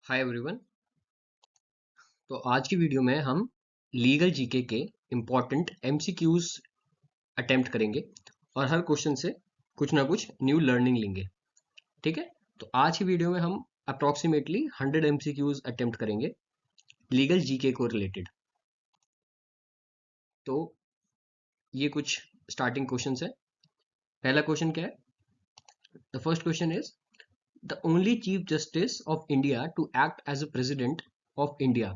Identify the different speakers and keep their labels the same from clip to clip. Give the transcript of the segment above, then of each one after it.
Speaker 1: Hi everyone. तो आज की वीडियो में हम लीगल जीके के इम्पोर्टेंट एमसीक्यूज अटेम्प्ट करेंगे और हर क्वेश्चन से कुछ ना कुछ न्यू लर्निंग लेंगे। ठीक है। तो आज की वीडियो में हम अप्रॉक्सीमेटली 100 एमसीक्यूज अटेम्प्ट करेंगे लीगल जीके को रिलेटेड। तो ये कुछ स्टार्टिंग क्वेश्चंस है। पहला क्वेश्चन क्या है? The first question is the only chief justice of India to act as a president of India.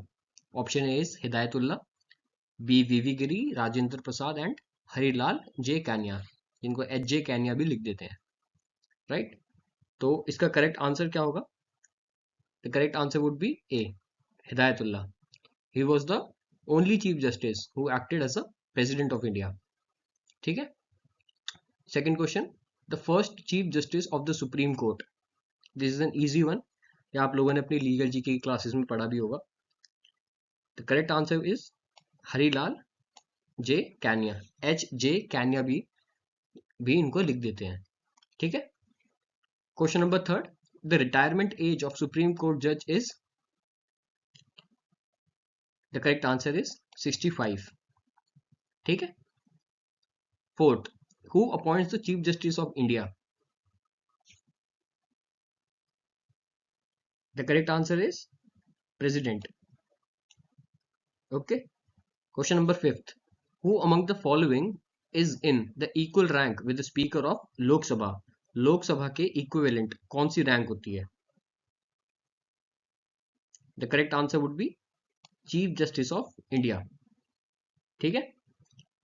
Speaker 1: Option A is Hidayatullah, B V V Giri, Rajendra Prasad and Harilal J Kania, जिनको एच जे कैनिया भी लिख देते हैं। राइट। तो इसका करेक्ट आंसर क्या होगा? The correct answer would be A, Hidayatullah. He was the only chief justice who acted as a president of India. ठीक है। Second question, the first chief justice of the supreme court. This is an easy one, या आप लोगों ने अपनी legal GK की classes में पढ़ा भी होगा। The correct answer is Harilal J Kania. H J Kania भी इनको लिख देते हैं। ठीक है। Question number third, the retirement age of supreme Court जज is. The correct answer is 65। ठीक है। Fourth, who appoints the chief justice of India. The correct answer is president. Okay. Question number fifth, who among the following is in the equal rank with the speaker of Lok Sabha. Lok Sabha के equivalent कौन सी rank होती है? The correct answer would be chief justice of India. ठीक है।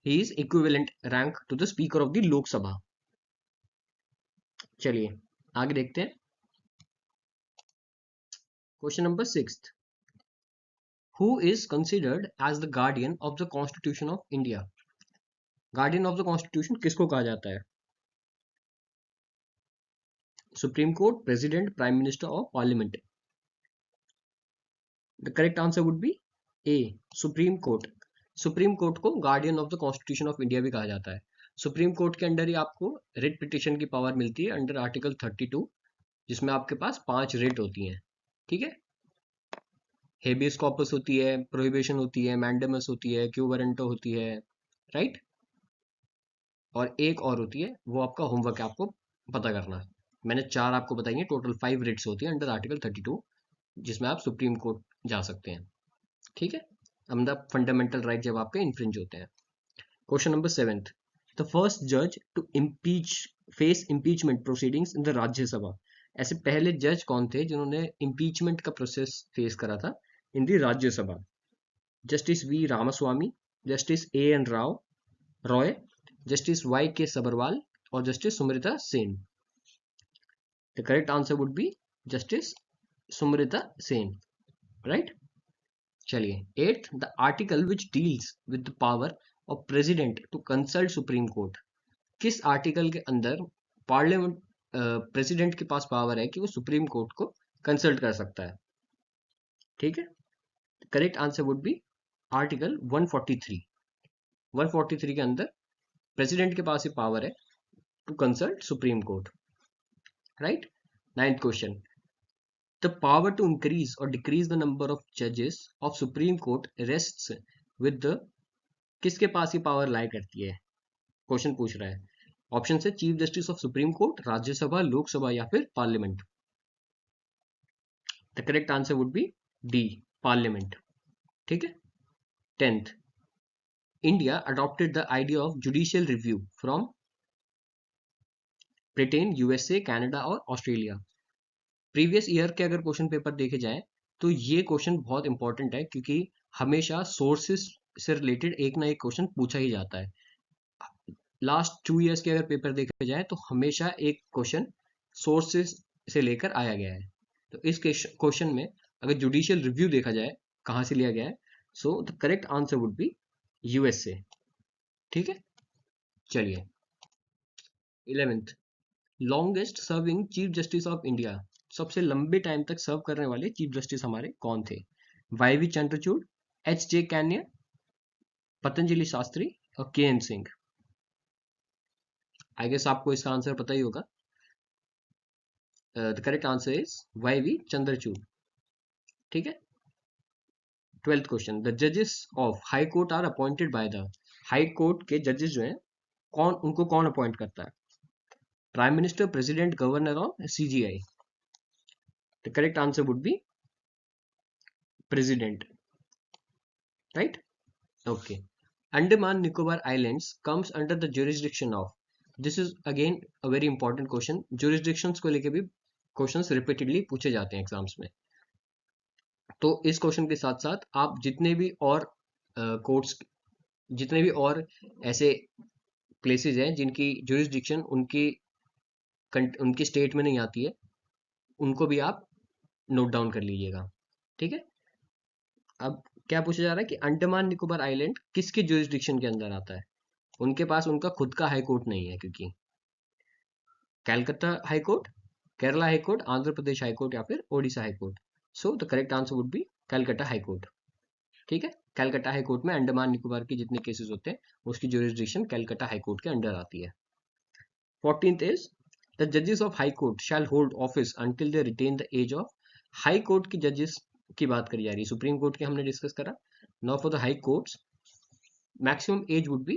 Speaker 1: He is equivalent rank to the speaker of the Lok Sabha. चलिए आगे देखते हैं। Question number sixth, who is considered as the guardian of the constitution of India. Guardian of the constitution किसको कहा जाता है? Supreme court, president, prime minister और parliament. The correct answer would be A, Supreme court. Supreme court को guardian of the constitution of India भी कहा जाता है। सुप्रीम कोर्ट के अंडर ही आपको रिट पिटिशन की पावर मिलती है अंडर आर्टिकल 32, जिसमें आपके पास 5 रिट होती हैं। ठीक है। हेबियस कॉर्पस होती है, प्रोहिबिशन होती है, मैंडेमस होती है, क्यू वारंटो होती है। राइट। और एक और होती है, वो आपका होमवर्क है आपको पता करना। मैंने 4 आपको बताई हैं, टोटल 5 रिट्स होती हैं अंडर आर्टिकल 32, जिसमें आप सुप्रीम कोर्ट जा सकते हैं। ठीक है। मतलब फंडामेंटल राइट जब आपके इन्फ्रिंज होते हैं। Question number seventh, the first जज to impeach face impeachment proceedings in the Rajya Sabha. ऐसे पहले जज कौन थे जिन्होंने इम्पीचमेंट का प्रोसेस फेस करा था in the Rajya Sabha? Justice V Ramaswami, justice A N Rao Roy, justice Y K Sabharwal और justice Sumrita Sen. The correct answer would be justice Sumrita Sen. Right. चलिए eighth, the article which deals with the power of president to consult Supreme Court. किस article के अंदर parliament president के पास power है कि वो supreme court को कंसल्ट कर सकता है? ठीक है। Correct answer would be article 143। 143 के अंदर प्रेसिडेंट के पास ही पावर है to consult Supreme Court. Right. Ninth question, the power to increase और डिक्रीज द नंबर ऑफ जजेस of supreme court rests with the. किसके पास ये पावर लाई करती है? क्वेश्चन पूछ रहा है। ऑप्शन है chief justice of supreme court, Rajya Sabha, Lok Sabha या फिर parliament. The correct answer would B D, parliament. ठीक है। Tenth, India adopted the idea of judicial review from Britain, USA, Canada और ऑस्ट्रेलिया। प्रीवियस ईयर के अगर क्वेश्चन पेपर देखे जाएं तो ये क्वेश्चन बहुत इंपॉर्टेंट है, क्योंकि हमेशा सोर्सेस से रिलेटेड एक ना एक क्वेश्चन पूछा ही जाता है। लास्ट 2 ईयर्स के अगर पेपर देखे जाए तो हमेशा एक क्वेश्चन सोर्सेस से लेकर आया गया है। तो इस क्वेश्चन में अगर जुडिशियल रिव्यू देखा जाए कहाँ से लिया गया है, so the correct answer would B USA. ठीक है। चलिए 11th, longest serving chief justice of India. सबसे लंबे टाइम तक सर्व करने वाले चीफ जस्टिस हमारे कौन थे? Y V Chandrachud, H J Kania, Patanjali Shastri और K N Singh. I guess आपको इसका आंसर पता ही होगा। The correct answer is Y V Chandrachud. ठीक है। 12th क्वेश्चन, द जजेस of high court are appointed by the, high court के जजेस जो हैं उनको कौन अपॉइंट करता है? प्राइम मिनिस्टर, प्रेसिडेंट, गवर्नर और CJI? The correct answer would be president, right? Okay. Andaman Nicobar islands comes under the jurisdiction of, this is again a very important question, jurisdictions को लेके भी क्वेश्चंस रिपीटेडली पूछे जाते हैं एग्जाम्स में। तो इस क्वेश्चन के साथ साथ आप जितने भी और कोर्ट्स, जितने भी और ऐसे प्लेसेस हैं जिनकी jurisdiction उनकी स्टेट में नहीं आती है, उनको भी आप नोट डाउन कर लीजिएगा, ठीक है। अब क्या पूछा जा रहा है कि अंडमान निकोबार आइलैंड किसके jurisdiction के अंदर आता है? उनके पास उनका खुद का हाई कोर्ट नहीं है, क्योंकि Calcutta high court, Kerala high court, Andhra Pradesh high court या फिर Odisha high court. So the correct answer would be Calcutta high court, ठीक है। कैलकाटा हाई कोर्ट में अंडमान निकोबार के जितने केसेस होते हैं उसकी jurisdiction कैलकाटा हाई कोर्ट के अंडर आती है। 14th is the judges of high court shall hold office until they retain the age of, high court की जजेस की बात करी जा रही है, सुप्रीम कोर्ट की हमने डिस्कस करा। Now for the high courts maximum age would be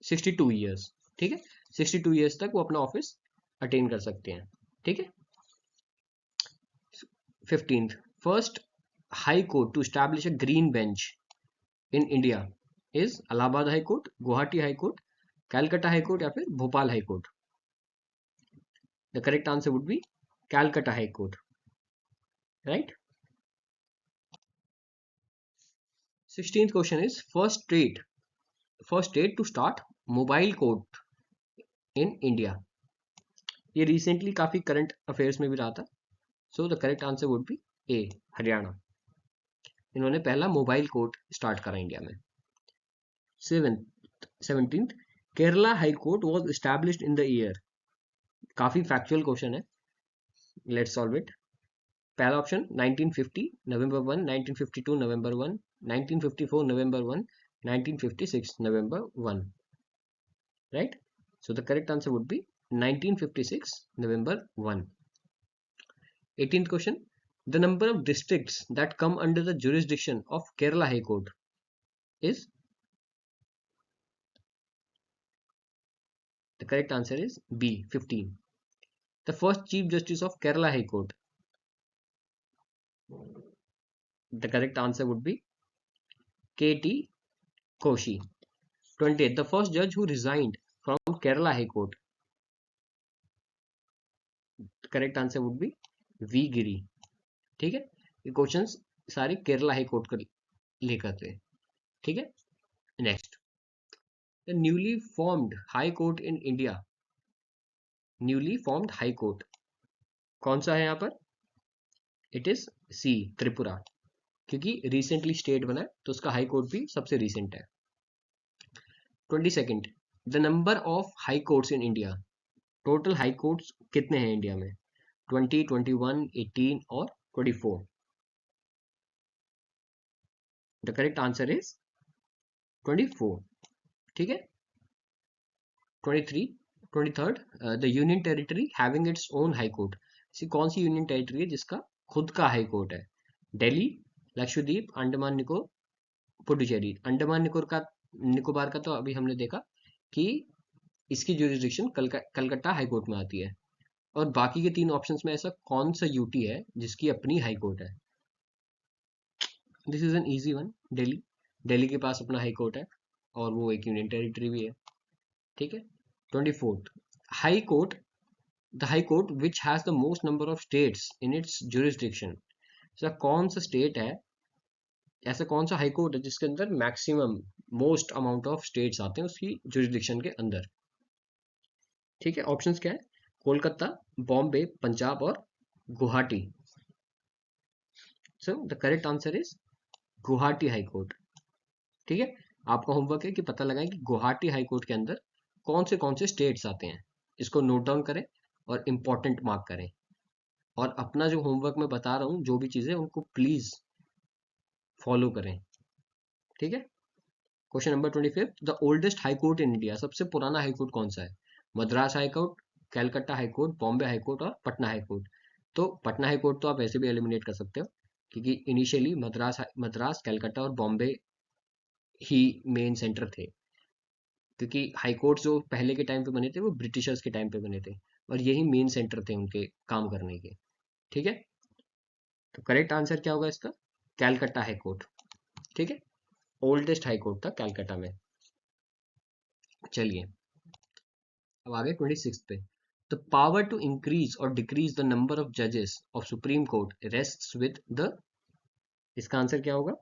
Speaker 1: 62 years, ठीक है। 62 ईयर्स तक वो अपना ऑफिस अटेन कर सकते हैं, ठीक है। 15th, first high court to establish a green bench in India is Allahabad high court, Guwahati high court, Calcutta high court या फिर Bhopal high court? The correct answer would be Calcutta high court, right? 16th question is first state to start mobile court in India. ये recently काफी current affairs में भी रहा था। So the correct answer would be A, Haryana. इन्होंने पहला mobile court start करा India में। 17th, Kerala high court was established in the year, काफी फैक्चुअल क्वेश्चन है, लेट्स सॉल्व इट। पहला option 1950 November 1, 1952 November 1, 1954 November 1, 1956 November 1, right? So the correct answer would B 1956 November 1। 18th question, the number of districts that come under the jurisdiction of Kerala High Court is, the correct answer is B, 15. The first Chief Justice of Kerala High Court, the correct answer would be K.T. Koshi. 20th, the first judge who resigned from Kerala High Court, the correct answer would be V. Giri. ठीक है, ये questions सारे Kerala high court को लेकर थे, ठीक है। Next, the newly formed high court in India, newly formed high court कौन सा है यहाँ पर? इट इज सी, त्रिपुरा, क्योंकि रिसेंटली स्टेट बना है तो उसका हाई कोर्ट भी सबसे रिसेंट है। 22nd, the number of high courts in India, total high courts कितने हैं इंडिया में? 20, 21, 18 और 24? द करेक्ट आंसर इज 24, ठीक है। 23, 23rd, the union territory having its own high court, ऐसी कौन सी यूनियन टेरिटरी है जिसका खुद का हाई कोर्ट है? दिल्ली, लक्षद्वीप, अंडमान निकोबार, पुडुचेरी। अंडमान निकोबार का तो अभी हमने देखा कि इसकी jurisdiction कलकत्ता हाई कोर्ट में आती है, और बाकी के 3 ऑप्शंस में ऐसा कौन सा यूटी है जिसकी अपनी हाई कोर्ट है? This is an easy one, Delhi. Delhi के पास अपना हाई कोर्ट है और वो एक यूनियन टेरिटरी भी है, ठीक है। 24th, high court, the high court which has the most number of states in its jurisdiction, ऐसा कौन सा स्टेट है, ऐसा कौन सा हाई कोर्ट है जिसके अंदर maximum most amount of states आते हैं उसकी jurisdiction के अंदर? ठीक है, ऑप्शंस क्या है? कोलकाता, बॉम्बे, पंजाब और गुवाहाटी। सो the correct answer is Guwahati high court, ठीक है। आपका होमवर्क है कि पता लगाएं कि गुवाहाटी हाई कोर्ट के अंदर कौन से स्टेट्स आते हैं, इसको नोट डाउन करें और इंपॉर्टेंट मार्क करें, और अपना जो होमवर्क मैं बता रहा हूँ जो भी चीजें उनको प्लीज फॉलो करें, ठीक है। Question number 25, the oldest high court in India, सबसे पुराना हाई कोर्ट कौन सा है? Madras high court, Calcutta high court, Bombay high court और पटना हाई कोर्ट? तो पटना हाई कोर्ट तो आप ऐसे भी एलिमिनेट कर सकते हो, क्योंकि इनिशियली मद्रास कलकत्ता और बॉम्बे ही मेन सेंटर थे, क्योंकि हाई कोर्ट जो पहले के टाइम पे बने थे वो ब्रिटिशर्स के टाइम पे बने थे, और यही मेन सेंटर थे उनके काम करने के। ठीक है, तो करेक्ट आंसर क्या होगा इसका? Calcutta high court. ठीक है, ओल्डेस्ट हाई कोर्ट था कैलकटा में। चलिए अब आगे 26 पे। द पावर टू इंक्रीज और डिक्रीज द नंबर ऑफ जजेस of supreme court rests with the, इसका आंसर क्या होगा?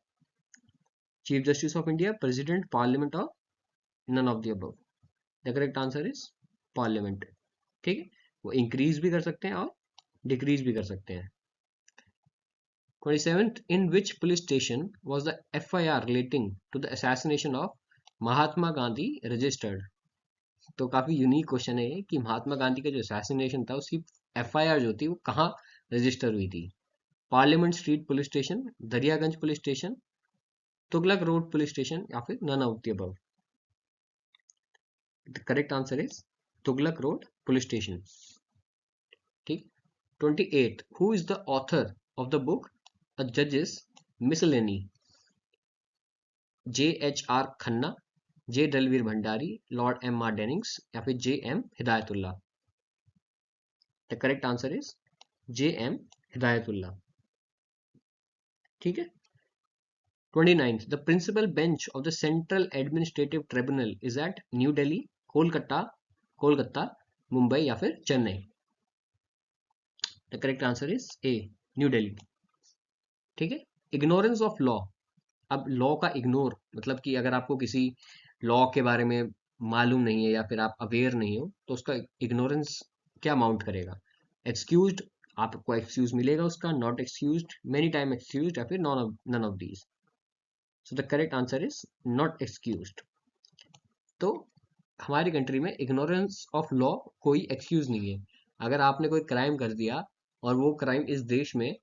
Speaker 1: Chief justice of India, president, parliament और none of the above. The correct answer is parliament. ठीक है, वो इंक्रीज भी कर सकते हैं और डिक्रीज भी कर सकते हैं। 27th, in which police station was the FIR relating to the assassination of Mahatma Gandhi registered? तो काफी यूनिक क्वेश्चन है ये कि महात्मा गांधी का जो असैसिनेशन था उसकी FIR जो थी वो कहाँ रजिस्टर हुई थी? Parliament street police station, Daryaganj police station, Tughlaq road police station, या फिर none of the above? The correct answer is Tughlaq road police station. ठीक। 28, who is the author of the book a जजेस miscellany? JHR Khanna, J Dalveer Bhandari, lord MR Dennings, या फिर JM Hidayatullah? The correct answer is JM Hidayatullah. ठीक है। 29th, the principal bench of the central administrative tribunal is at New Delhi, Kolkata, Mumbai, या फिर Chennai? The correct answer is A, New Delhi. ठीक है। Ignorance of law, अब law का इग्नोर मतलब कि अगर आपको किसी लॉ के बारे में मालूम नहीं है या फिर आप अवेयर नहीं हो तो उसका इग्नोरेंस क्या अमाउंट करेगा? एक्सक्यूज्ड, आपको एक्सक्यूज मिलेगा उसका, not excused, many time excused, या फिर none of these? So the correct answer is not excused. तो हमारी कंट्री में इग्नोरेंस ऑफ लॉ कोई एक्सक्यूज नहीं है। अगर आपने कोई क्राइम कर दिया और वो क्राइम इस देश में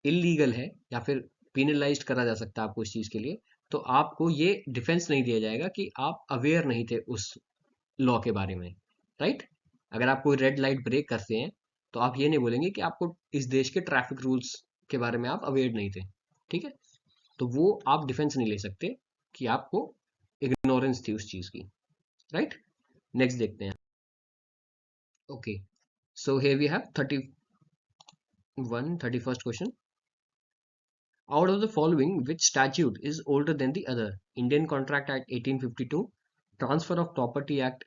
Speaker 1: इलीगल है या फिर पिनलाइज्ड करा जा सकता है आपको इस चीज के लिए, तो आपको ये डिफेंस नहीं दिया जाएगा कि आप अवेयर नहीं थे उस लॉ के बारे में। राइट? अगर आप कोई रेड लाइट ब्रेक करते हैं तो आप ये नहीं बोलेंगे कि आपको इस देश के ट्रैफिक रूल्स के बारे में आप अवेयर नहीं थे। ठीक है, तो वो आप डिफेंस नहीं ले सकते कि आपको इग्नोरेंस थी उस चीज की। राइट, नेक्स्ट देखते हैं। Okay, so here we have 31st question. Out of the following, which statute is older than the other? Indian Contract Act 1852, Transfer of Property Act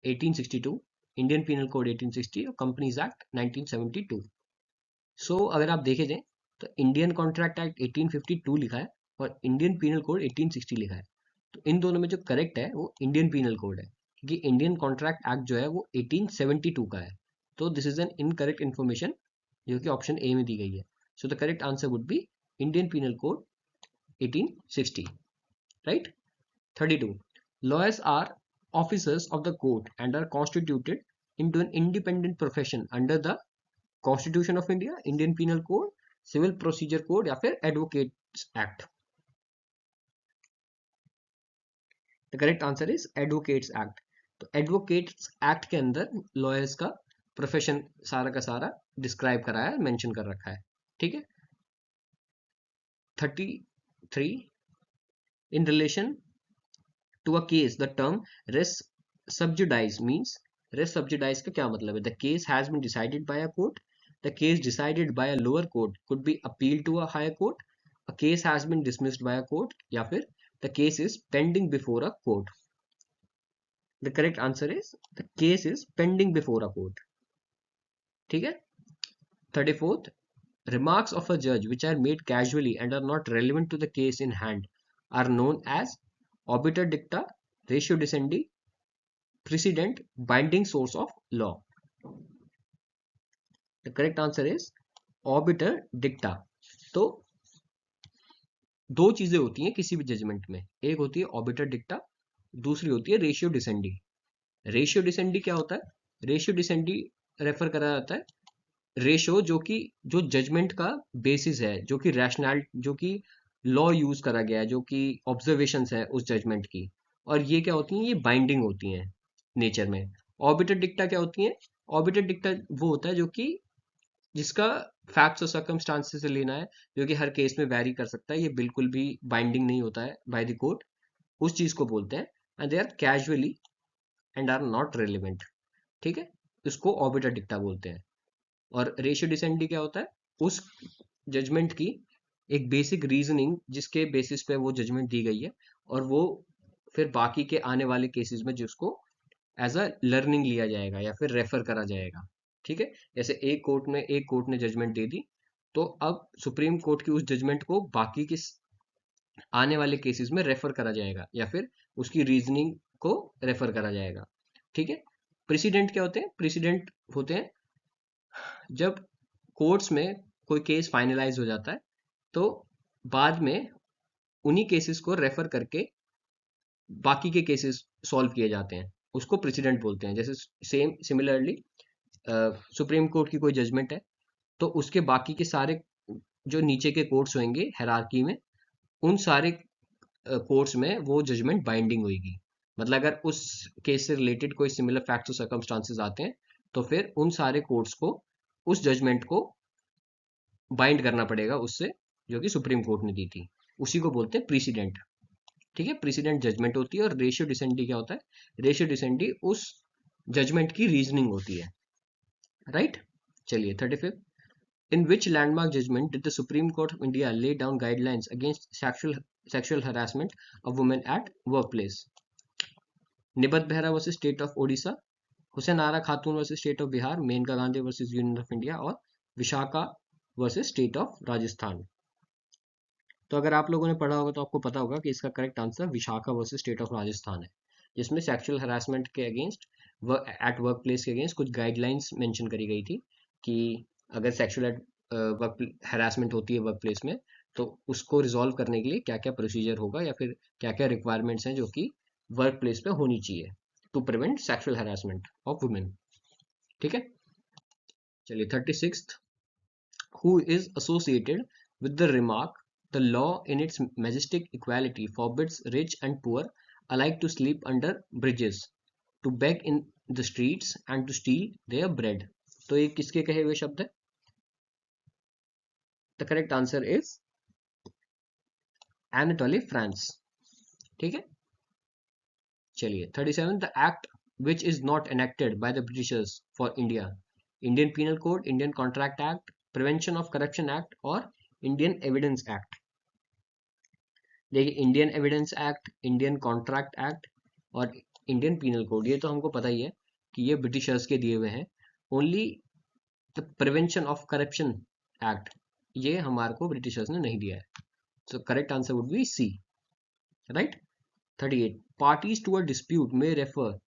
Speaker 1: 1862, Indian Penal Code 1860 और Companies Act 1972? So अगर आप देखे जाए तो Indian contract act 1852 लिखा है और Indian penal code 1860 लिखा है। तो इन दोनों में जो करेक्ट है वो इंडियन पीनल कोड है, क्योंकि इंडियन कॉन्ट्रैक्ट एक्ट जो है वो 1872 का है। तो this is an incorrect information जो कि ऑप्शन ए में दी गई है। So the correct answer would B Indian Penal Code 1860. Right? 32. Lawyers are officers of the court and are constituted into an independent profession under the Constitution of India, Indian Penal Code, Civil Procedure Code, या फिर Advocates Act? The correct answer is Advocates Act. तो Advocates Act के अंदर lawyers का profession सारा का सारा describe करा है, मेंशन कर रखा है। ठीक है। 33. In relation to a case, the term res subjudice means, res subjudice का क्या मतलब है? The case has been decided by a court. The case decided by a lower court could be appealed to a higher court. A case has been dismissed by a court, या फिर the case is pending before a court. The correct answer is the case is pending before a court. ठीक है। 34th, remarks of a judge which are made casually and are not relevant to the case in hand are known as obiter dicta, ratio decidendi, precedent, binding source of law. The correct answer is obiter dicta. तो दो चीजें होती हैं किसी भी judgement में, एक होती है ऑबिटर डिक्टा, दूसरी होती है रेशियो डिसेंडी। रेशियो डिसेंडी क्या होता है? रेशियो डिसेंडी रेफर करा जाता है रेशो जो जजमेंट का बेसिस है, जो कि रैशनल, जो कि लॉ यूज करा गया है, जो कि ऑब्जर्वेशंस है उस जजमेंट की, और ये क्या होती हैं? ये बाइंडिंग होती हैं नेचर में। ऑर्बिटर डिक्टा क्या होती है? ऑर्बिटर डिक्टा वो होता है जो कि जिसका फैक्ट्स और सर्कमस्टांसेस से लेना है, जो कि हर केस में वैरी कर सकता है, ये बिल्कुल भी बाइंडिंग नहीं होता है बाय द कोर्ट, उस चीज को बोलते हैं। And they are casually and are not relevant. ठीक है, इसको ऑबिटर डिक्टा बोलते हैं। और रेशियो डिसेंडी क्या होता है? उस जजमेंट की एक बेसिक रीजनिंग जिसके बेसिस पे वो जजमेंट दी गई है, और वो फिर बाकी के आने वाले केसेस में जिसको एज अ लर्निंग लिया जाएगा या फिर रेफर करा जाएगा। ठीक है, जैसे एक कोर्ट ने जजमेंट दे दी, तो अब सुप्रीम कोर्ट की उस जजमेंट को बाकी के आने वाले केसेस में रेफर करा जाएगा या फिर उसकी रीजनिंग को रेफर करा जाएगा। ठीक है, प्रेसिडेंट क्या होते हैं? प्रेसिडेंट होते हैं जब कोर्ट्स में कोई केस फाइनलाइज हो जाता है, तो बाद में उन्हीं केसेस को रेफर करके बाकी के केसेस सॉल्व किए जाते हैं, उसको प्रेसिडेंट बोलते हैं। जैसे सेम सिमिलरली सुप्रीम कोर्ट की कोई जजमेंट है, तो उसके बाकी के सारे जो नीचे के कोर्ट्स होंगे हायरार्की में, उन सारे कोर्ट्स में वो जजमेंट बाइंडिंग होगी। मतलब अगर उस केस से रिलेटेड कोई सिमिलर फैक्ट्स और सर्कमस्टांसेस आते हैं, तो फिर उन सारे कोर्ट्स को उस जजमेंट को बाइंड करना पड़ेगा उससे, जो कि सुप्रीम कोर्ट ने दी थी। उसी को बोलते हैं प्रीसिडेंट। ठीक है, प्रेसिडेंट जजमेंट होती है। और रेशियो डिसेंडी क्या होता है? रेशियो डिसेंडी उस जजमेंट की रीजनिंग होती है। राइट, चलिए 35। In which landmark judgment did the supreme court of India lay down guidelines against sexual harassment of women at work place? Nibat Behera versus state of Odisha, Hussain Ara Khatoon versus state of Bihar, Maneka Gandhi versus union of India, और Vishakha versus state of Rajasthan. तो अगर आप लोगों ने पढ़ा होगा तो आपको पता होगा कि इसका correct answer Vishakha versus state of Rajasthan है, जिसमें सेक्सुअल हरासमेंट के अगेंस्ट एट वर्क प्लेस के अगेंस्ट कुछ गाइडलाइंस मेंशन करी गई थी कि अगर सेक्सुअल वर्क हरासमेंट होती है वर्क प्लेस में, तो उसको रिजॉल्व करने के लिए क्या क्या प्रोसीजर होगा या फिर क्या क्या रिक्वायरमेंट्स हैं जो कि वर्क प्लेस पे होनी चाहिए to prevent sexual harassment of women. ठीक है, चलिए 36। Who is associated with the remark, the law in its majestic equality forbids rich and poor alike to sleep under bridges, to beg in the streets and to steal their bread? तो ये किसके कहे हुए शब्द है? The correct answer is Anatole France. ठीक है, चलिए 37। The act which is not enacted by the Britishers for India, Indian penal code, Indian contract act, prevention of corruption act, और इंडियन एविडेंस एक्ट। देखिए, Indian evidence act, Indian contract act और Indian penal code, ये तो हमको पता ही है कि ये ब्रिटिशर्स के दिए हुए हैं। Only the prevention of corruption act, ये हमारे को ब्रिटिशर्स ने नहीं दिया है। So correct answer would be C. Right, 38। Parties to a dispute में refer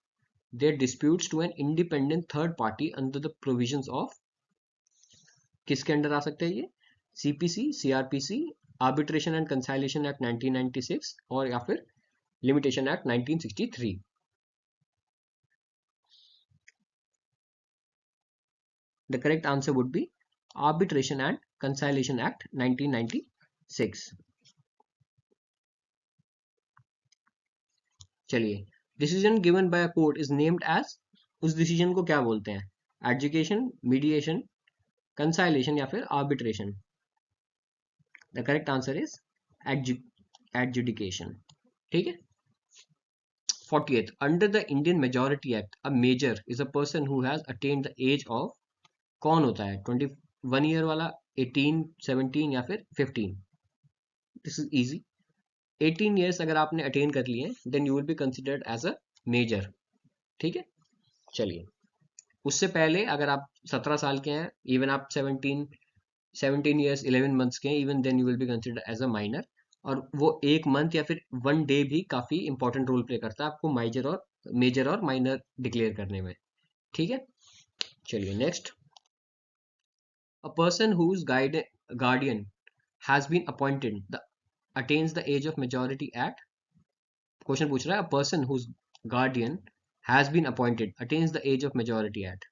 Speaker 1: their disputes to an independent third party under the provisions of, किसके अंडर आ सकते हैं ये? CPC, CRPC, arbitration and conciliation act 1996, और या फिर limitation act 1963। The correct answer would be Arbitration and Conciliation Act 1996। चलिए, decision given by a court is named as, उस डिसीजन को क्या बोलते हैं? एडजुकेशन, मीडिएशन, कंसाइलेशन या फिर arbitration? The correct answer is adjudication. ठीक है, 48। Under the Indian majority act a major is a person who has attained the age of, कौन होता है? 21 ईयर वाला, 18, 17 या फिर 15? This is easy. 18 ईयर्स अगर आपने अटेन कर लिए then you will be considered as a major. ठीक है, चलिए, उससे पहले अगर आप 17 साल के हैं, इवन आप 17 ईयर्स 11 मंथ्स के हैं, even then you will be considered as a minor. और वो एक मंथ या फिर वन डे भी काफी इंपॉर्टेंट रोल प्ले करता है आपको मेजर और माइनर डिक्लेयर करने में। ठीक है, चलिए next. A person whose guardian has been appointed the attains the age of majority at, question पूछ रहा है, a person whose guardian has been appointed attains the age of majority at.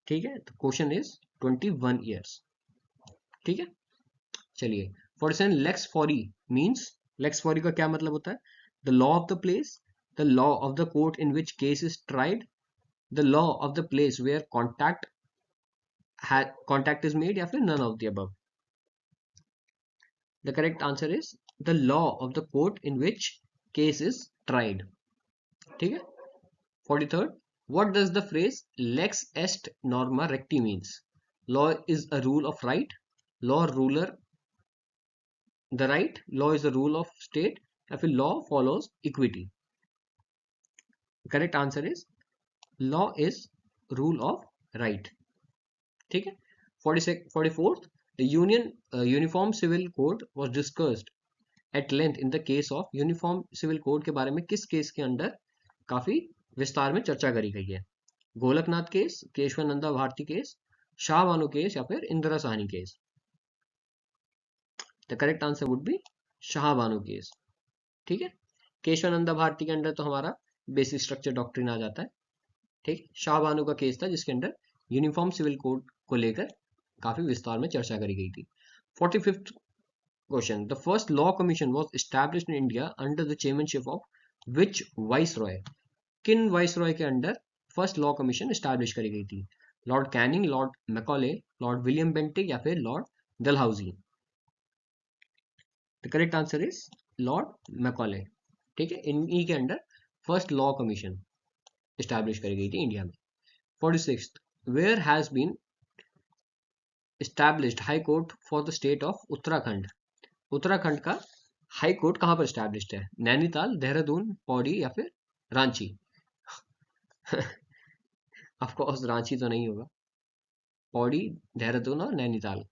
Speaker 1: ठीक है, तो क्वेश्चन इज 21 ईयर्स। ठीक है, चलिए 47। Lex fori means, lex fori का क्या मतलब होता है? The law of the place, the law of the court in which case is tried, the law of the place where contact contact is made या फिर none of the above. The correct answer is the law of the court in which case is tried. ठीक है। 43rd, what does the phrase lex est norma recti means? Law is a rule of right, law ruler the right, law is a rule of state, या फिर law follows equity? Correct answer is law is rule of right। ठीक है। 44th, the uniform civil code was discussed at length in the case of uniform civil code के बारे में किस case के under काफी विस्तार में चर्चा करी गई है? Golaknath case, Kesavananda Bharati case, Shah Bano case या फिर Indira Sawhney case? The correct answer would be Shah Bano case. ठीक है। केशवानंदा भारती के अंडर तो हमारा बेसिक स्ट्रक्चर डॉक्ट्रिन आ जाता है। ठीक। शाहबानो का केस था जिसके अंडर यूनिफॉर्म सिविल कोड को लेकर काफी विस्तार में चर्चा करी गई थी। 45th question, the first law commission was established in India under the chairmanship of which viceroy? किन वाइसरॉय के under first law commission establish करी गई थी? Lord Canning, Lord Macaulay, Lord William Bentinck या फिर Lord Dalhousie? The correct answer is Lord Macaulay. ठीक है। इन्हीं के under first law commission establish करी गई थी इंडिया में। 46th, where has been established high court for the state of Uttarakhand? Uttarakhand का हाई कोर्ट कहां पर एस्टैब्लिश्ड है? नैनीताल, देहरादून, पौड़ी या फिर रांची? ऑफ कोर्स रांची तो नहीं होगा, पौड़ी, देहरादून और Nainital.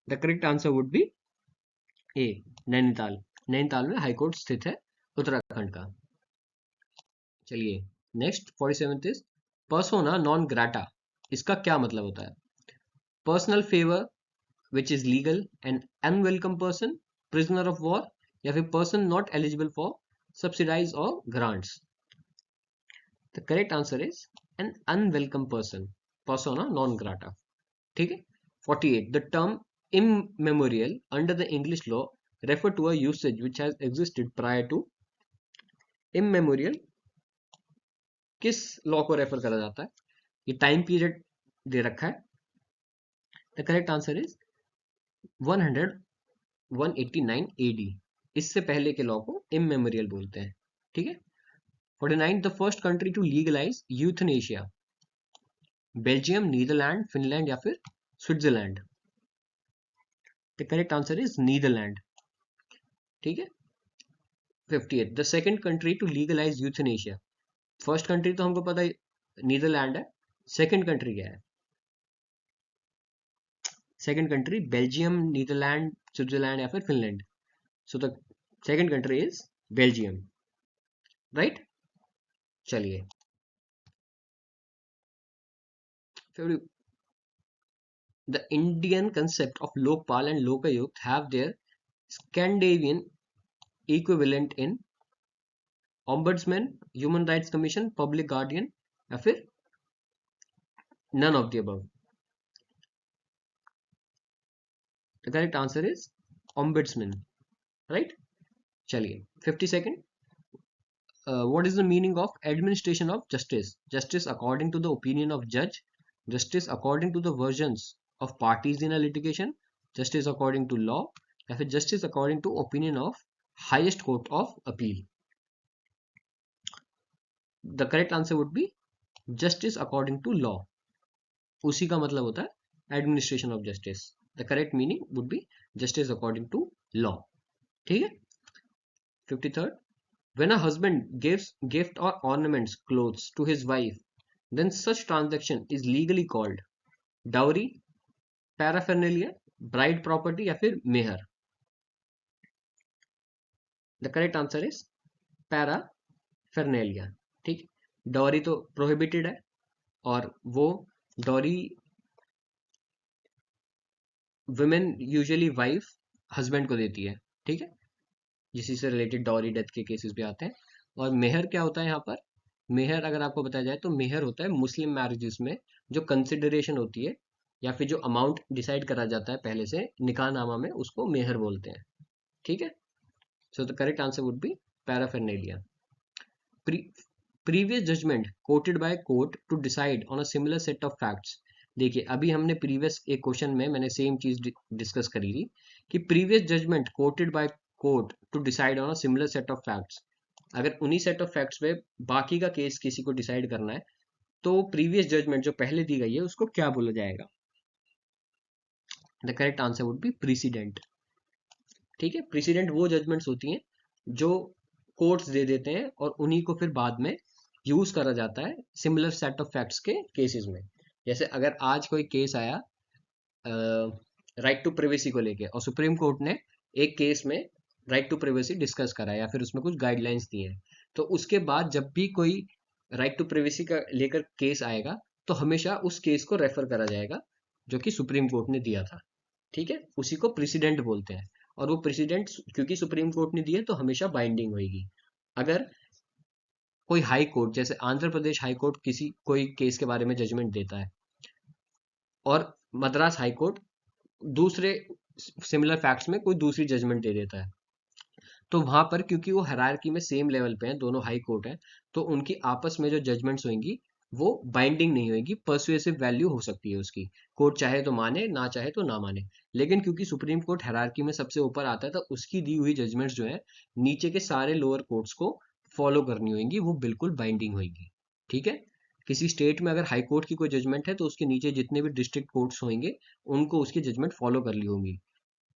Speaker 1: The correct answer would be A, Nainital. Nainital में हाई कोर्ट स्थित है उत्तराखंड का। चलिए next 47th is persona non grata, इसका क्या मतलब होता है? Personal favour which is legal, an unwelcome person, prisoner of war या फिर person not eligible for subsidize और grants? The correct answer is an unwelcome person, persona non grata. ठीक है। 48, the term immemorial under the English law refer to a usage which has existed prior to? immemorial किस law को refer करा जाता है? ये time period दे रखा है। The correct answer is 189 AD। इससे पहले के लॉ को immemorial बोलते हैं। ठीक है। 49, the first country to legalise euthanasia? Belgium, Netherland, Finland या फिर Switzerland? The correct answer is Netherland. ठीक है। 58, the second country to legalise euthanasia? First country तो हमको पता है नीदरलैंड है, सेकंड कंट्री क्या है? Second country Belgium, Netherland, Switzerland या फिर Finland? So the second country is Belgium. Right. चलिए the Indian concept of Lokpal and Lokayukt have their Scandinavian equivalent in Ombudsman, Human Rights Commission, Public Guardian या फिर none of the above? The correct answer is Ombudsman. Right? चलिए 52nd, what is the meaning of administration of justice? Justice according to the opinion of judge, justice according to the versions of parties in a litigation, justice according to law या फिर justice according to opinion of highest court of appeal? The correct answer would be justice according to law। उसी का मतलब होता है administration of justice। The correct meaning would be justice according to law। ठीक है। 53rd, when a husband gives gift or ornaments clothes to his wife, then such transaction is legally called dowry, paraphernalia, bride property या फिर mehr? The correct answer is paraphernalia। ठीक। Dowry तो prohibited है और वो dowry women usually wife husband को देती है। ठीक है। जिसी से रिलेटेड डॉरी डेथ के केसेस भी आते हैं। और मेहर क्या होता है यहाँ पर? मेहर अगर आपको बताया जाए तो मेहर होता है मुस्लिम मैरिजेस में जो कंसिडरेशन होती है या फिर जो अमाउंट डिसाइड करा जाता है पहले से निकाह नामा में, उसको मेहर बोलते हैं। ठीक है। So the correct answer would be paraphernalia. Previous judgment quoted by a court to decide on a similar set of facts देखिए अभी हमने प्रीवियस एक क्वेश्चन में मैंने सेम चीज डिस्कस करी थी कि previous judgement quoted by court to decide on a similar set of facts. अगर उन्हीं सेट ऑफ फैक्ट्स पे बाकी का केस किसी को डिसाइड करना है तो प्रीवियस जजमेंट जो पहले दी गई है उसको क्या बोला जाएगा? The correct answer would be precedent. ठीक है, प्रेसिडेंट वो जजमेंट्स होती हैं जो कोर्ट्स दे देते हैं और उन्हीं को फिर बाद में यूज करा जाता है सिमिलर सेट ऑफ फैक्ट्स के केसेस में। जैसे अगर आज कोई केस आया राइट टू प्राइवेसी को लेके और सुप्रीम कोर्ट ने एक केस में राइट टू प्राइवेसी डिस्कस करा या फिर उसमें कुछ गाइडलाइंस दी हैं, तो उसके बाद जब भी कोई राइट टू प्राइवेसी का लेकर केस आएगा तो हमेशा उस केस को रेफर करा जाएगा जो कि सुप्रीम कोर्ट ने दिया था। ठीक है, उसी को प्रेसिडेंट बोलते हैं। और वो प्रेसिडेंट क्योंकि सुप्रीम कोर्ट ने दिया तो हमेशा बाइंडिंग होगी। अगर कोई हाई कोर्ट जैसे आंध्र प्रदेश हाई कोर्ट किसी कोई केस के बारे में जजमेंट देता है और मद्रास हाई कोर्ट दूसरे सिमिलर फैक्ट्स में कोई दूसरी जजमेंट दे देता है, तो वहां पर क्योंकि वो हायरार्की में सेम लेवल पे हैं, दोनों हाई कोर्ट हैं, तो उनकी आपस में जो जजमेंट्स होंगी वो बाइंडिंग नहीं होगी, पर्सुएसिव वैल्यू हो सकती है उसकी। कोर्ट चाहे तो माने, ना चाहे तो ना माने। लेकिन क्योंकि सुप्रीम कोर्ट हायरार्की में सबसे ऊपर आता है तो उसकी दी हुई जजमेंट्स जो है नीचे के सारे लोअर कोर्ट्स को फॉलो करनी होंगी, वो बिल्कुल बाइंडिंग होगी। ठीक है, किसी स्टेट में अगर हाई कोर्ट की कोई जजमेंट है तो उसके नीचे जितने भी डिस्ट्रिक्ट कोर्ट्स होंगे उनको उसकी जजमेंट फॉलो कर ली होंगी।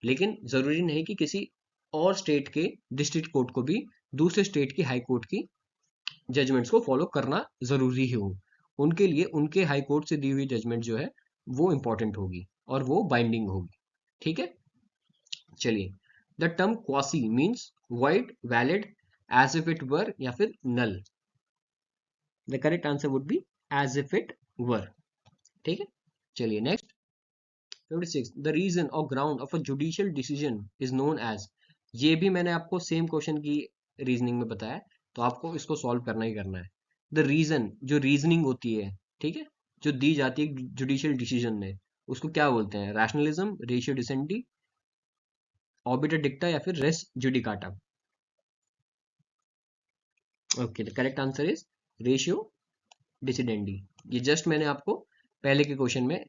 Speaker 1: लेकिन जरूरी नहीं कि किसी और स्टेट के डिस्ट्रिक्ट कोर्ट को भी दूसरे स्टेट की हाई कोर्ट की जजमेंट्स को फॉलो करना जरूरी हो। उनके लिए उनके हाई कोर्ट से दी हुई जजमेंट जो है वो इंपॉर्टेंट होगी और वो बाइंडिंग होगी। ठीक है, चलिए। The term quasi means void valid as if it were या फिर null. The correct answer would be as if it were. ठीक है, चलिए नेक्स्ट। 56 द रीजन और ground of a judicial decision is known as. ये भी मैंने आपको सेम क्वेश्चन की रीजनिंग में बताया, तो आपको इसको सॉल्व करना ही करना है। द रीजन जो रीजनिंग होती है, ठीक है, जो दी जाती है जुडिशियल डिसीजन में, उसको क्या बोलते हैं? Rationalism, ratio decidendi, obiter dicta या फिर res judicata. Okay, the correct answer is ratio decidendi. ये जस्ट मैंने आपको पहले के क्वेश्चन में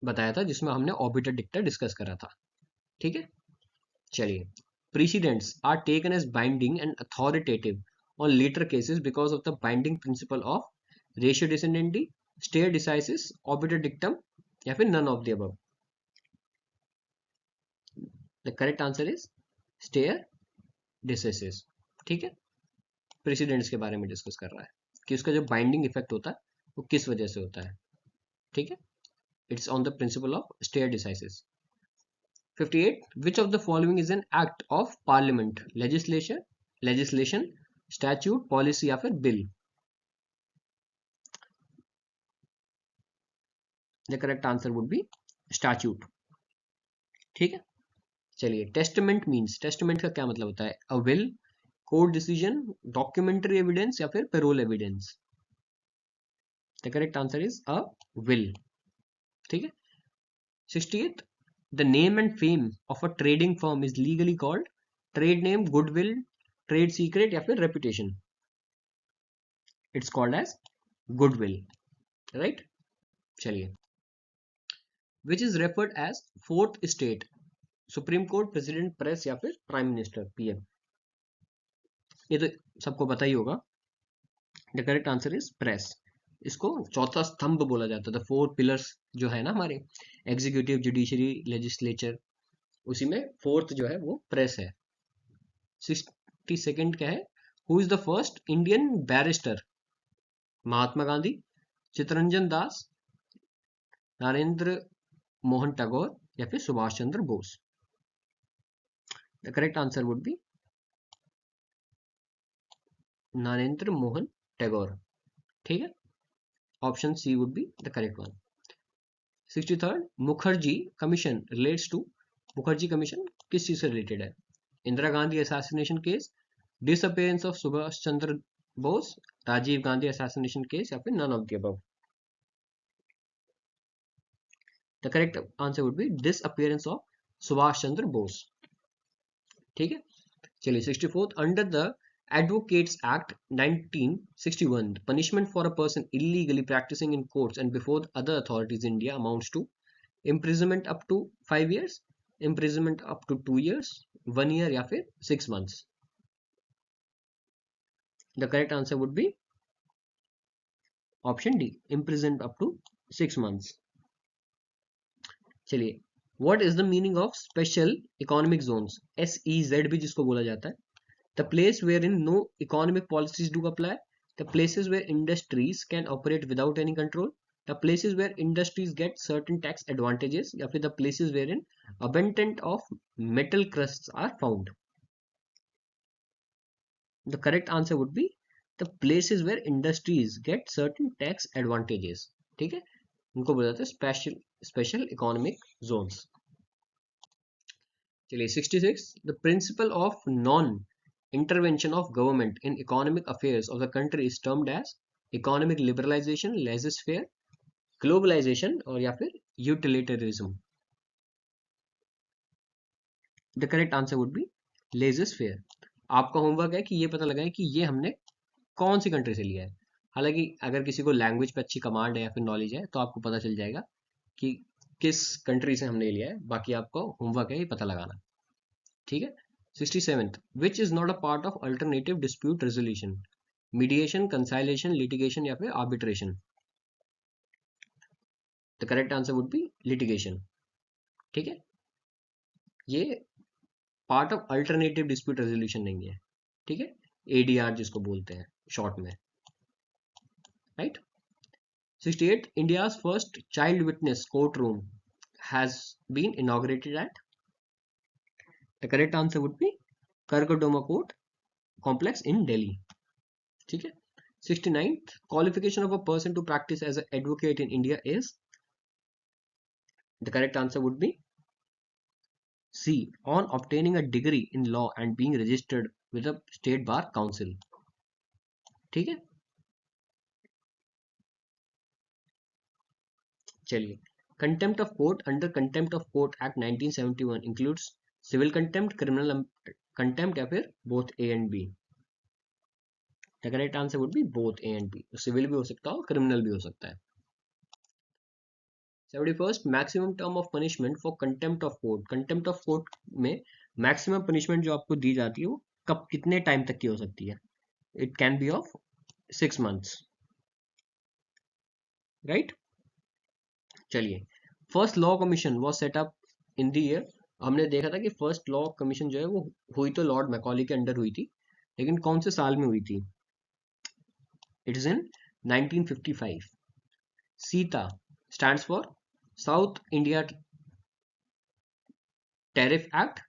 Speaker 1: बताया था जिसमें हमने ऑर्बिटर डिक्टा डिस्कस करा था। ठीक है, चलिए। Precedents are taken as binding and authoritative on later cases because of the binding principle of ratio descendendi, stare decisis, obiter dictum या फिर none of the above. The correct answer is stare decisis. ठीक है, presidents के बारे में discuss कर रहा है कि उसका जो बाइंडिंग इफेक्ट होता है वो किस वजह से होता है। ठीक है, it's on the principle of stare decisis. 58 which of the following is an act of parliament? legislation, statute, policy या फिर bill? the correct answer would be statute. ठीक है, चलिए। टेस्टामेंट मींस, टेस्टामेंट का क्या मतलब होता है? A will, court decision, documentary evidence या फिर parole evidence? The correct answer is a will. ठीक है, 68 the name and fame of a trading firm is legally called? Trade name, goodwill, trade secret या फिर reputation? It's called as goodwill, right. चलिए। Which is referred as fourth state? Supreme court, president, press या फिर prime minister, PM? ये तो सबको पता ही होगा। The correct answer is press. इसको चौथा स्तंभ बोला जाता है। द फोर पिलर्स जो है ना हमारे, एग्जीक्यूटिव, जुडिशरी, लेजिस्लेचर, उसी में फोर्थ जो है वो प्रेस है। 62nd क्या है? Who is the first Indian barrister? Mahatma Gandhi, Chittaranjan Das, Narendra Mohan Tagore या फिर Subhash Chandra Bose? The correct answer would be Narendra Mohan Tagore. ठीक है, option C would be the correct one. 63rd Mukherjee commission relates to. Mukherjee commission किस चीज से रिलेटेड है? Indira Gandhi assassination case, disappearance of Subhash Chandra Bose, Rajiv Gandhi assassination case या फिर none of the above? The correct answer would be disappearance of Subhash Chandra Bose. ठीक है, चलिए। 64th under the Advocates Act 1961, the punishment for a person illegally practicing in courts and before other authorities in India amounts to imprisonment up to 5 years, imprisonment up to 2 years, 1 year या फिर 6 months. The correct answer would be option D, imprisoned up to 6 months. चलिए, what is the meaning of special economic zones? SEZ भी जिसको बोला जाता है. The place wherein no economic policies do apply, the places where industries can operate without any control, the places where industries get certain tax advantages, या फिर the places wherein abundant of metal crusts are found. The correct answer would be the places where industries get certain tax advantages. ठीक है, उनको बोला जाता है special economic zones. चलिए 66, the principle of non intervention of government in economic affairs of the country is termed as economic liberalization, laissez-faire, globalization और या फिर utilitarianism. The correct answer would be laissez-faire. आपका होमवर्क है कि ये पता लगाएं कि ये हमने कौन सी कंट्री से लिया है. हालांकि अगर किसी को लैंग्वेज पे अच्छी कमांड है या फिर नॉलेज है तो आपको पता चल जाएगा कि किस कंट्री से हमने लिया है. बाकी आपको होमवर्क है ये पता लगाना. ठीक है. 67th, which is not a part of alternative dispute resolution, mediation, conciliation, litigation या फिर arbitration. The correct answer would be litigation. ठीक है, ये part of alternative dispute resolution नहीं है. ठीक है, ADR जिसको बोलते हैं शॉर्ट में. Right. 68, India's first child witness courtroom has been inaugurated at. The correct answer would be Karkodoma Court complex in Delhi. ठीक है. 69th, qualification of a person to practice as an advocate in India is. The correct answer would be C, on obtaining a degree in law and being registered with a state bar council. ठीक है. चलिए, contempt of court under Contempt of Court Act 1971 includes civil contempt, criminal contempt या फिर both A and B. The correct answer would be both A and B. Civil भी हो सकता है और क्रिमिनल भी हो सकता है. 71st, maximum term of punishment for contempt of court. Contempt of court में maximum punishment जो आपको दी जाती है वो कब कितने टाइम तक की हो सकती है? It can be of 6 months. Right? चलिए, first law commission was setup in the year. हमने देखा था कि फर्स्ट लॉ कमीशन जो है वो हुई तो लॉर्ड मैकॉली के अंडर हुई थी, लेकिन कौन से साल में हुई थी? It is in 1955. SITA stands for South India tariff act,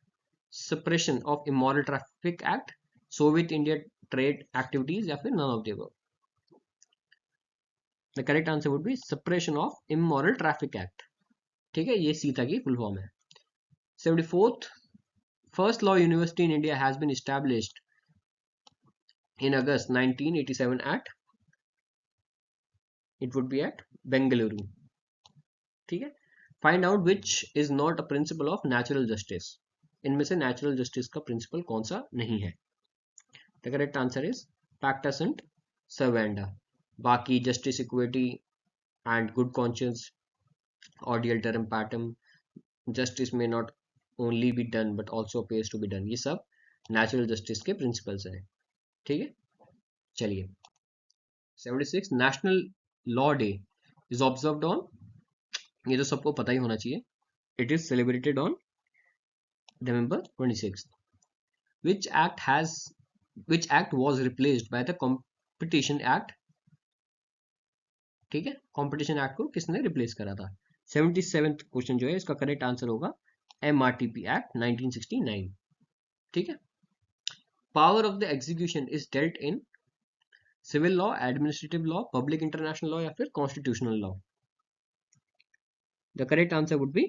Speaker 1: suppression of immoral traffic act, Soviet India trade activities या फिर none of the above. The correct answer would be suppression of immoral traffic act. ठीक है, ये सीता की full form है. 74th, first law university in India has been established in August 1987 at. It would be at Bengaluru. ठीक है. Find out which is not a principle of natural justice. इनमें से natural justice का principle कौन सा नहीं है? The correct answer is pacta sunt servanda. बाकी justice, equity and good conscience, ordeal term patem, justice may not only be done but also appears to be done, ये सब natural justice के principles हैं. ठीक है. चलिए, 76 national law day is observed on. ये तो सबको पता ही होना चाहिए. It is celebrated on November 26. Which act was replaced by the Competition Act? ठीक है, कंपटीशन एक्ट को किसने रिप्लेस करा था? 77th क्वेश्चन जो है इसका करेक्ट आंसर होगा MRTP एक्ट 1969. ठीक है. Power of the execution is dealt in civil law, administrative law, public international law या फिर constitutional law. The correct answer would be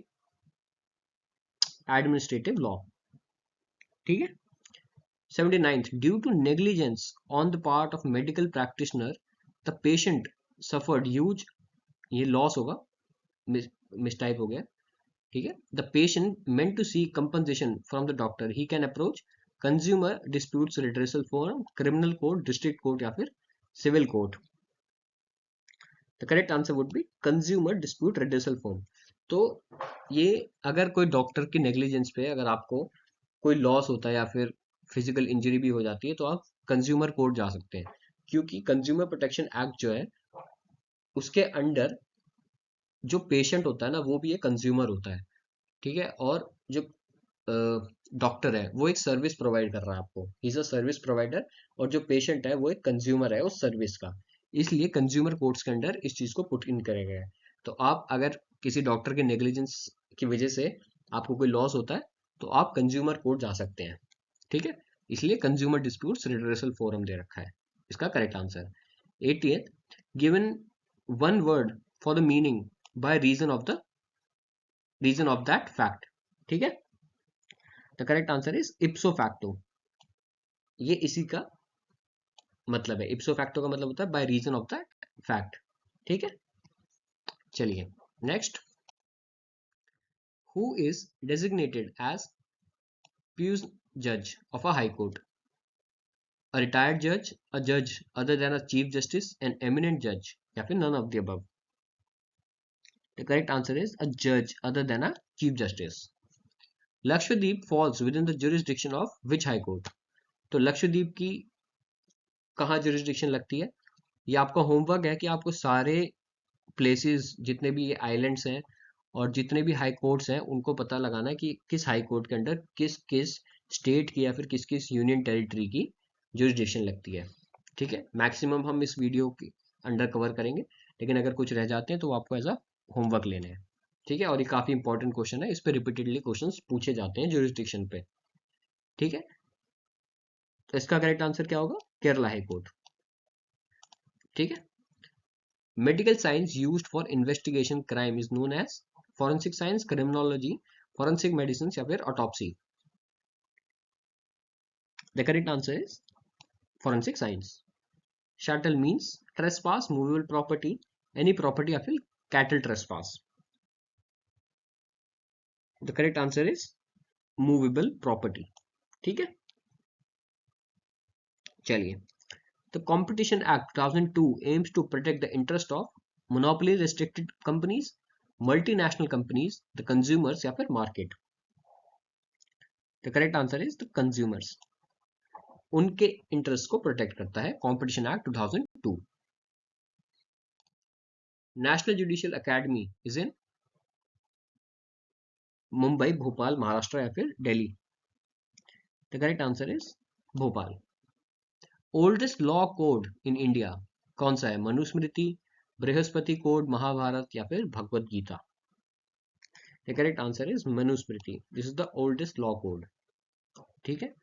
Speaker 1: administrative law. ठीक है. 79th, due to negligence on the part of medical practitioner the patient suffered huge. ये loss होगा, mistype हो गया. ठीक है. The patient meant to seek compensation from the doctor, he can approach consumer disputes redressal forum, criminal court, district court या फिर civil court? The correct answer would be consumer dispute redressal forum. तो ये अगर कोई doctor की negligence पे अगर आपको कोई लॉस होता है या फिर फिजिकल इंजरी भी हो जाती है तो आप कंज्यूमर कोर्ट जा सकते हैं, क्योंकि कंज्यूमर प्रोटेक्शन एक्ट जो है उसके अंडर जो पेशेंट होता है ना वो भी एक कंज्यूमर होता है। ठीक है, और जो डॉक्टर है वो एक सर्विस प्रोवाइड कर रहा है आपको, इज अ सर्विस प्रोवाइडर, और जो पेशेंट है वो एक कंज्यूमर है उस सर्विस का। इसलिए कंज्यूमर कोर्ट्स के अंडर इस चीज को पुट इन करेगा गया है। तो आप अगर किसी डॉक्टर के नेग्लिजेंस की वजह से आपको कोई लॉस होता है तो आप कंज्यूमर कोर्ट जा सकते हैं। ठीक है, इसलिए कंज्यूमर डिस्प्यूट्स रिड्रेसल फोरम दे रखा है इसका correct answer. 80th, given one word for the meaning by reason of that fact. ठीक है, the correct answer is ipso facto. ये इसी का मतलब है, इप्सो फैक्टो का मतलब होता है bye reason of that fact. ठीक है, चलिए next. Who is designated as प्यूज जज of a high court? A retired जज, अ जज other than a chief justice, an eminent जज, या फिर none of the above? The correct answer is अ जज other than a chief justice. Lakshadweep false with in the jurisdiction of which high court? तो लक्षद्वीप की कहाँ jurisdiction लगती है? ये आपका होमवर्क है कि आपको सारे प्लेसेस जितने भी ये आइलैंड्स हैं और जितने भी हाई कोर्ट्स हैं उनको पता लगाना है कि किस हाई कोर्ट के अंडर किस किस स्टेट की या फिर किस किस यूनियन टेरिटरी की जुरिस्डिक्शन लगती है। ठीक है, मैक्सिमम हम इस वीडियो के अंडर कवर करेंगे, लेकिन अगर कुछ रह जाते हैं तो आपको एज अ होमवर्क लेने हैं। ठीक है, और ये काफी इंपॉर्टेंट क्वेश्चन है, इस पे रिपीटेडली क्वेश्चन पूछे जाते हैं जुरिस्डिक्शन पे। ठीक है, तो इसका करेक्ट आंसर क्या होगा? Kerala high court. ठीक है, medical science used for investigation crime is known as forensic science, criminology, forensic medicine या फिर autopsy? The correct answer is forensic science. Shuttle means trespass, movable property, any property या फिर cattle trespass? The correct answer is movable property. ठीक है, चलिए। The competition act 2002 aims to protect the interest of monopoly restricted companies, multinational companies, the consumers या फिर market? The correct answer is the consumers. उनके interest को protect करता है competition act 2002। National judicial academy is in Mumbai, Bhopal, Maharashtra या फिर Delhi? The correct answer is Bhopal. Oldest law code in India कौन सा है? मनुस्मृति, बृहस्पति कोड, महाभारत या फिर Bhagavad Gita? The correct answer is Manusmriti, this is the oldest law code. ठीक है,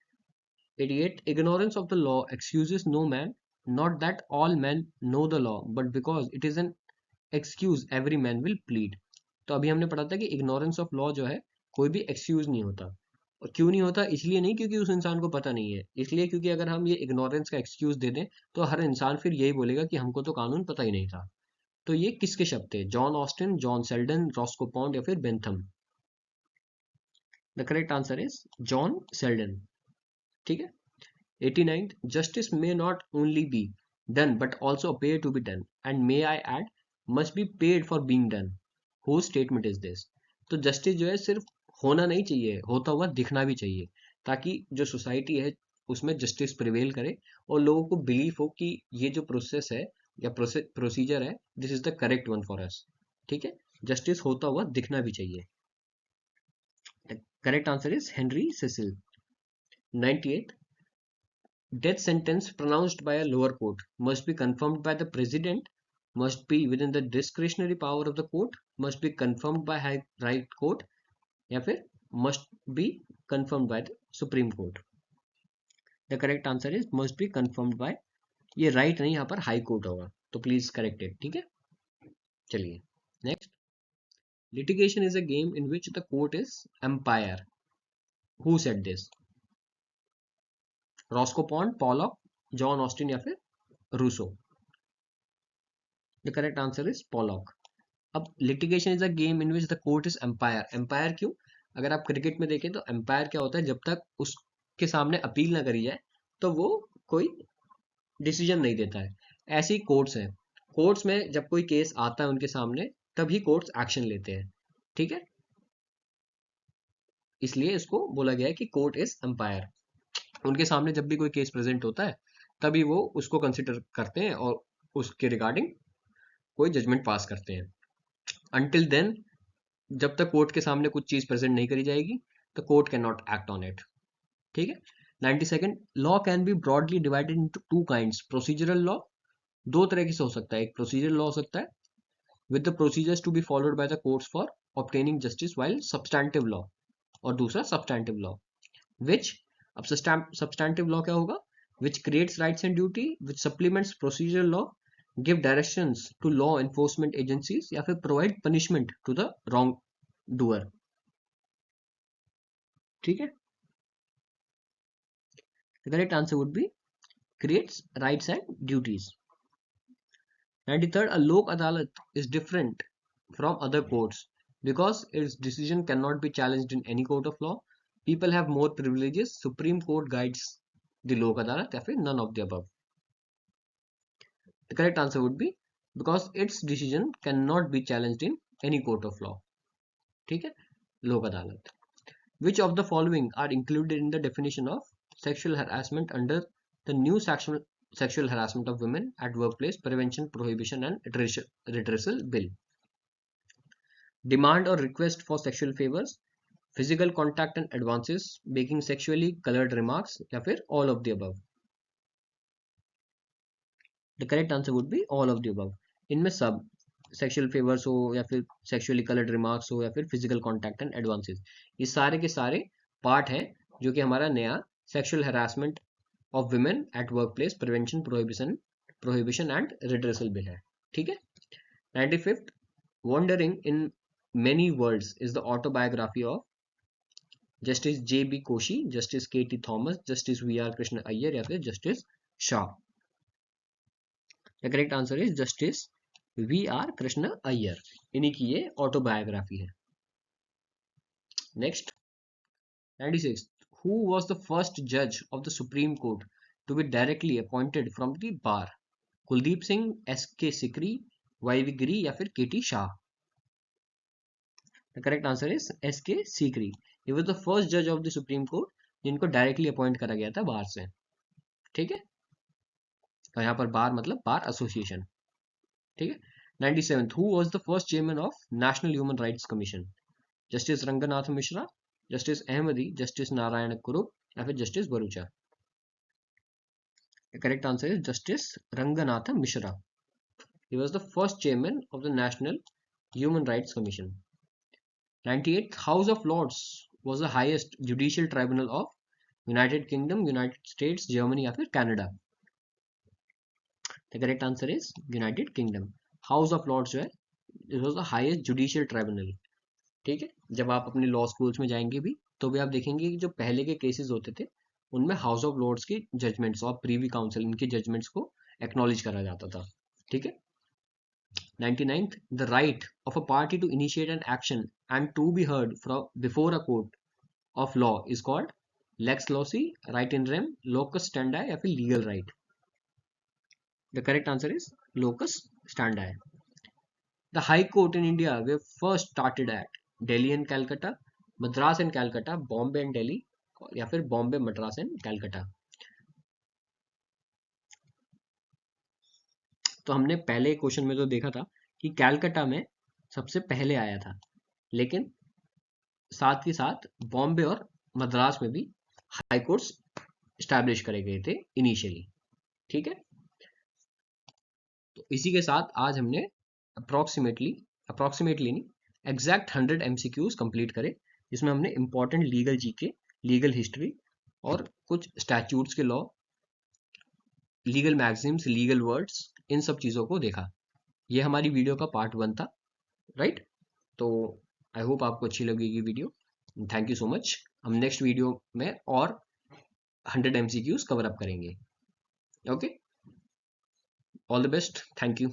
Speaker 1: 88, ignorance of the law excuses no man, not that all men know the law but because it is an excuse every man will plead। तो अभी हमने पढ़ा था कि ignorance of law जो है कोई भी excuse नहीं होता। और क्यों नहीं होता? इसलिए नहीं क्योंकि उस इंसान को पता नहीं है, इसलिए क्योंकि अगर हम ये ignorance का excuse दे दें तो हर इंसान फिर यही बोलेगा कि हमको तो कानून पता ही नहीं था। तो ये किसके शब्द थे? John Austin, John Seldon, Roscoe pond या फिर Bentham? The correct answer is John Seldon. ठीक है, 89th, justice may not only be done but also appear to be done, and may I add, must be paid for being done. Whose statement is this? तो justice जो है सिर्फ होना नहीं चाहिए, होता हुआ दिखना भी चाहिए, ताकि जो सोसाइटी है उसमें जस्टिस प्रिवेल करे और लोगों को बिलीफ हो कि ये जो प्रोसेस है या प्रोसीजर है, this is the correct one for us. ठीक है, जस्टिस होता हुआ दिखना भी चाहिए। Correct answer is Henry Cecil. 98, death sentence pronounced by a lower court must be confirmed by the president, must be within the discretionary power of the court, must be confirmed by high right court या फिर must be confirmed by the supreme court? The correct answer is must be confirmed by, ये right नहीं, यहाँ पर high court होगा, तो please correct it। ठीक है, चलिए next। litigation is a game in which the court is umpire. Who said this? Roscoe Pound, Pollock, John Austin या फिर Rousseau? The correct answer is Pollock. अब litigation is a game in which the court is umpire. Umpire क्यों? अगर आप cricket में देखें तो empire क्या होता है? जब तक उस के सामने अपील ना करी जाए तो वो कोई डिसीजन नहीं देता है। ऐसे ही कोर्ट्स हैं, कोर्ट्स में जब कोई केस आता है उनके सामने तभी कोर्ट्स एक्शन लेते हैं। ठीक है, इसलिए इसको बोला गया है कि कोर्ट इज एम्पायर। उनके सामने जब भी कोई केस प्रेजेंट होता है तभी वो उसको कंसिडर करते हैं और उसके रिगार्डिंग कोई जजमेंट पास करते हैं। अनटिल देन, जब तक कोर्ट के सामने कुछ चीज प्रेजेंट नहीं करी जाएगी तो court can not act on it. ठीक है। 92nd, law can be broadly divided into two kinds. Procedural law दो तरह से हो सकता है, एक प्रोसीजरल लॉ हो सकता है with the procedures to be followed by the courts for obtaining justice, while substantive law और दूसरा substantive law which, अब substantive law क्या होगा, which creates rights and duty, which supplements procedural law, give directions to law enforcement agencies या फिर provide punishment to the wrong doer। ठीक है, the correct answer would be creates rights and duties। 93rd, a lok adalat is different from other courts because its decision cannot be challenged in any court of law. People have more privileges. Supreme Court guides the lok adalat या फिर none of the above। The correct answer would be because its decision cannot be challenged in any court of law। ठीक है, लोक अदालत। Which of the following are included in the definition of sexual harassment under the new sexual harassment of women at workplace prevention, prohibition and redressal bill? Demand or request for sexual favors, physical contact and advances, making sexually colored remarks या फिर all of the above। The correct answer would be all of the above। इनमें सब sexual favours हो या फिर sexually coloured remarks हो या फिर फिजिकल कॉन्टैक्ट एंड एडवांसेस, ये सारे के सारे पार्ट हैं जो कि हमारा नया sexual harassment of women at work place prevention, prohibition and redressal bill है। ठीक है। 95th, wondering in many worlds is the autobiography of Justice J.B. Koshi, Justice K.T. Thomas, Justice V.R. Krishna Iyer या फिर Justice Shah। The correct answer is Justice V.R. Krishna Iyer, इन्हीं की ये autobiography है। Next, 96th, who was the first judge of the Supreme Court to be directly appointed from the bar? Kuldeep Singh, S.K. Sikri, Y.V. गिरी या फिर K.T. Shah। The correct answer is S.K. Sikri। He was the first judge of the Supreme Court जिनको directly appoint करा गया था बार से। ठीक है, और यहाँ पर बार मतलब बार एसोसिएशन। ठीक है। 97th, who was the first chairman of National Human Rights Commission? Justice Ranganath Mishra, justice Ahmadi, justice Narayan कुरुप या फिर justice Bharucha. The correct answer is Justice Ranganatha Mishra। He was the first chairman of the National Human Rights Commission। 98th, House of Lords was the highest judicial tribunal of United Kingdom, United States, Germany या फिर Canada। The correct answer is United Kingdom। House of Lords जो है, it was the highest judicial tribunal। ठीक है, जब आप अपने law schools में जाएंगे भी तो भी आप देखेंगे कि जो पहले के केसेस होते थे उनमें हाउस ऑफ लॉर्ड्स की जजमेंट्स और प्रीवी काउंसिल इनके जजमेंट्स को एक्नॉलेज करा जाता था। ठीक है। 99th, the right of a party to initiate an action and to be heard from before a court of law is called lex loci, right in rem, locus standi या फिर legal right। The correct answer is locus standi। The high court in India were first started at Delhi and Calcutta, Madras and Calcutta, Bombay and Delhi या फिर Bombay, Madras and Calcutta. तो हमने पहले question में तो देखा था कि कैलकाटा में सबसे पहले आया था, लेकिन साथ ही साथ बॉम्बे और मद्रास में भी हाई कोर्ट्स स्टैब्लिश करे गए थे इनिशियली। ठीक है, तो इसी के साथ आज हमने अप्रोक्सीमेटली नहीं, एग्जैक्ट 100 MCQs कंप्लीट करे, जिसमें हमने important legal GK, legal history और कुछ स्टैट्यूट्स के law, legal maxims, legal words, इन सब चीज़ों को देखा। ये हमारी वीडियो का पार्ट 1 था, राइट। तो आई होप आपको अच्छी लगेगी video. Thank you so much. हम नेक्स्ट वीडियो में और 100 MCQs कवर अप करेंगे। Okay, all the best, thank you.